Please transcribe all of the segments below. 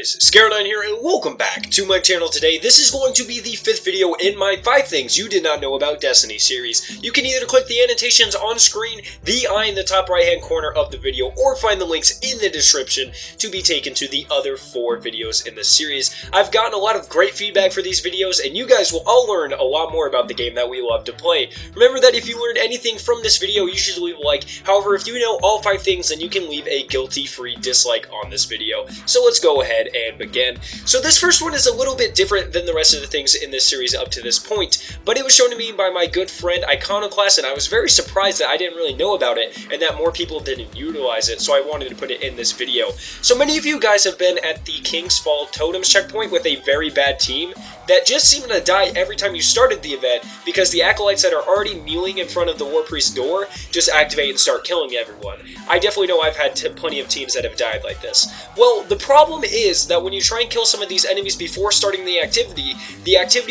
guys, Scared9 here and welcome back to my channel today. This is going to be the 5th video in my 5 things you did not know about Destiny series. You can either click the annotations on screen, the eye in the top right hand corner of the video, or find the links in the description to be taken to the other 4 videos in the series. I've gotten a lot of great feedback for these videos and you guys will all learn a lot more about the game that we love to play. Remember that if you learned anything from this video, you should leave a like. However, if you know all 5 things, then you can leave a guilty-free dislike on this video. So let's go ahead and begin. So this first one is a little bit different than the rest of the things in this series up to this point, but it was shown to me by my good friend Iconoclast, and I was very surprised that I didn't really know about it and that more people didn't utilize it, so I wanted to put it in this video. So many of you guys have been at the King's Fall Totems checkpoint with a very bad team that just seemed to die every time you started the event because the acolytes that are already kneeling in front of the War Priest's door just activate and start killing everyone. I definitely know I've had plenty of teams that have died like this. Well, the problem is that when you try and kill some of these enemies before starting the activity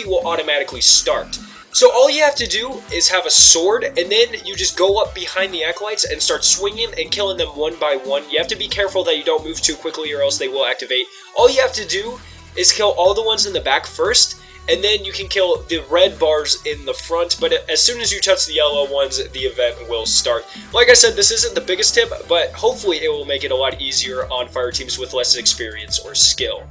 will automatically start. So all you have to do is have a sword, and then you just go up behind the acolytes and start swinging and killing them one by one. You have to be careful that you don't move too quickly or else they will activate. All you have to do is kill all the ones in the back first, and then you can kill the red bars in the front, but as soon as you touch the yellow ones, the event will start. Like I said, this isn't the biggest tip, but hopefully it will make it a lot easier on fire teams with less experience or skill.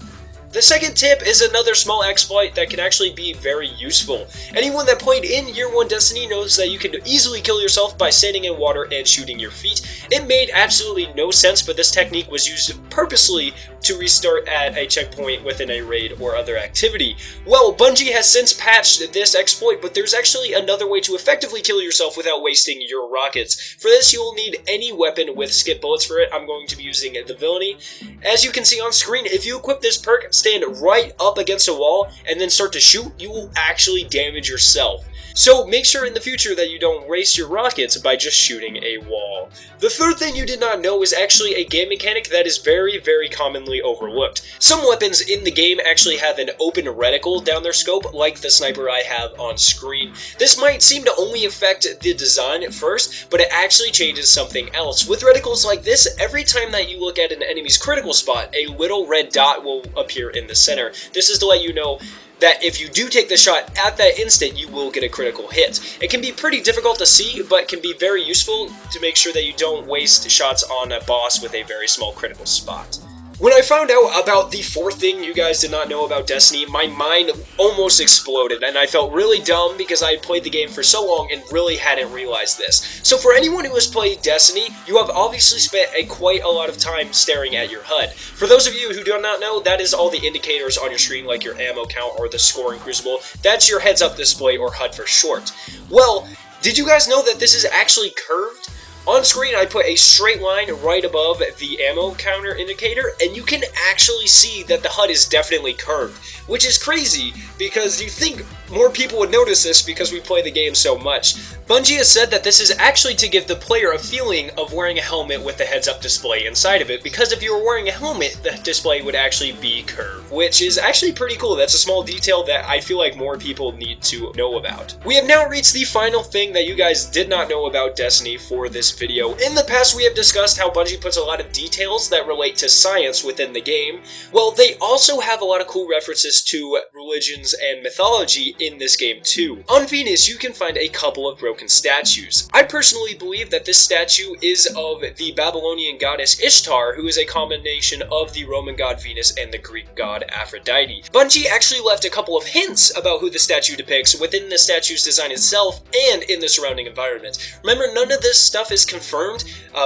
The second tip is another small exploit that can actually be very useful. Anyone that played in Year 1 Destiny knows that you can easily kill yourself by standing in water and shooting your feet. It made absolutely no sense, but this technique was used purposely to restart at a checkpoint within a raid or other activity. Well, Bungie has since patched this exploit, but there's actually another way to effectively kill yourself without wasting your rockets. For this, you will need any weapon with skip bullets for it. I'm going to be using the Villainy. As you can see on screen, if you equip this perk, stand right up against a wall, and then start to shoot, you will actually damage yourself. So make sure in the future that you don't waste your rockets by just shooting a wall. The third thing you did not know is actually a game mechanic that is very, very commonly overlooked. Some weapons in the game actually have an open reticle down their scope, like the sniper I have on screen. This might seem to only affect the design at first, but it actually changes something else. With reticles like this, every time that you look at an enemy's critical spot, a little red dot will appear in the center. This is to let you know that if you do take the shot at that instant, you will get a critical hit. It can be pretty difficult to see, but can be very useful to make sure that you don't waste shots on a boss with a very small critical spot. When I found out about the 4th thing you guys did not know about Destiny, my mind almost exploded, and I felt really dumb because I had played the game for so long and really hadn't realized this. So for anyone who has played Destiny, you have obviously spent quite a lot of time staring at your HUD. For those of you who do not know, that is all the indicators on your screen, like your ammo count or the scoring crucible. That's your heads-up display, or HUD for short. Well, did you guys know that this is actually curved? On screen, I put a straight line right above the ammo counter indicator, and you can actually see that the HUD is definitely curved, which is crazy because you think more people would notice this because we play the game so much. Bungie has said that this is actually to give the player a feeling of wearing a helmet with a heads-up display inside of it, because if you were wearing a helmet, the display would actually be curved, which is actually pretty cool. That's a small detail that I feel like more people need to know about. We have now reached the final thing that you guys did not know about Destiny for this video. In the past, we have discussed how Bungie puts a lot of details that relate to science within the game. Well, they also have a lot of cool references to religions and mythology in this game too. On Venus, you can find a couple of broken statues. I personally believe that this statue is of the Babylonian Goddess Ishtar, who is a combination of the Roman god Venus and the Greek god Aphrodite. Bungie actually left a couple of hints about who the statue depicts within the statue's design itself and in the surrounding environment. Remember, none of this stuff is confirmed,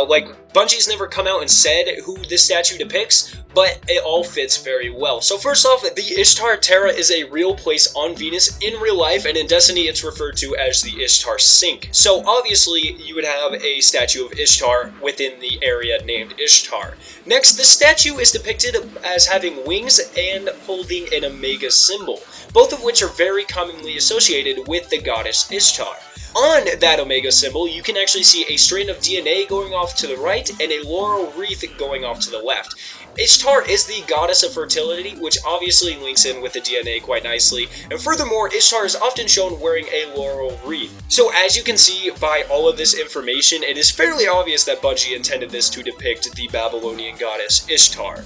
like Bungie's never come out and said who this statue depicts, but it all fits very well. So first off, the Ishtar Terra is a real place on Venus in real life, and in Destiny it's referred to as the Ishtar Sink. So obviously you would have a statue of Ishtar within the area named Ishtar. Next, the statue is depicted as having wings and holding an Omega symbol, both of which are very commonly associated with the goddess Ishtar. On that Omega symbol, you can actually see a strand of DNA going off to the right and a laurel wreath going off to the left. Ishtar is the goddess of fertility, which obviously links in with the DNA quite nicely, and furthermore, Ishtar is often shown wearing a laurel wreath. So as you can see by all of this information, it is fairly obvious that Bungie intended this to depict the Babylonian goddess Ishtar.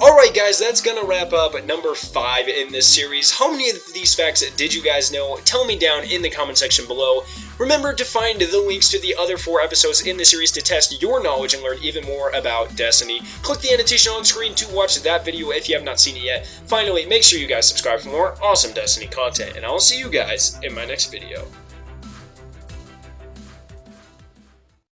Alright guys, that's gonna wrap up number 5 in this series. How many of these facts did you guys know? Tell me down in the comment section below. Remember to find the links to the other 4 episodes in the series to test your knowledge and learn even more about Destiny. Click the annotation on screen to watch that video if you have not seen it yet. Finally, make sure you guys subscribe for more awesome Destiny content, and I'll see you guys in my next video.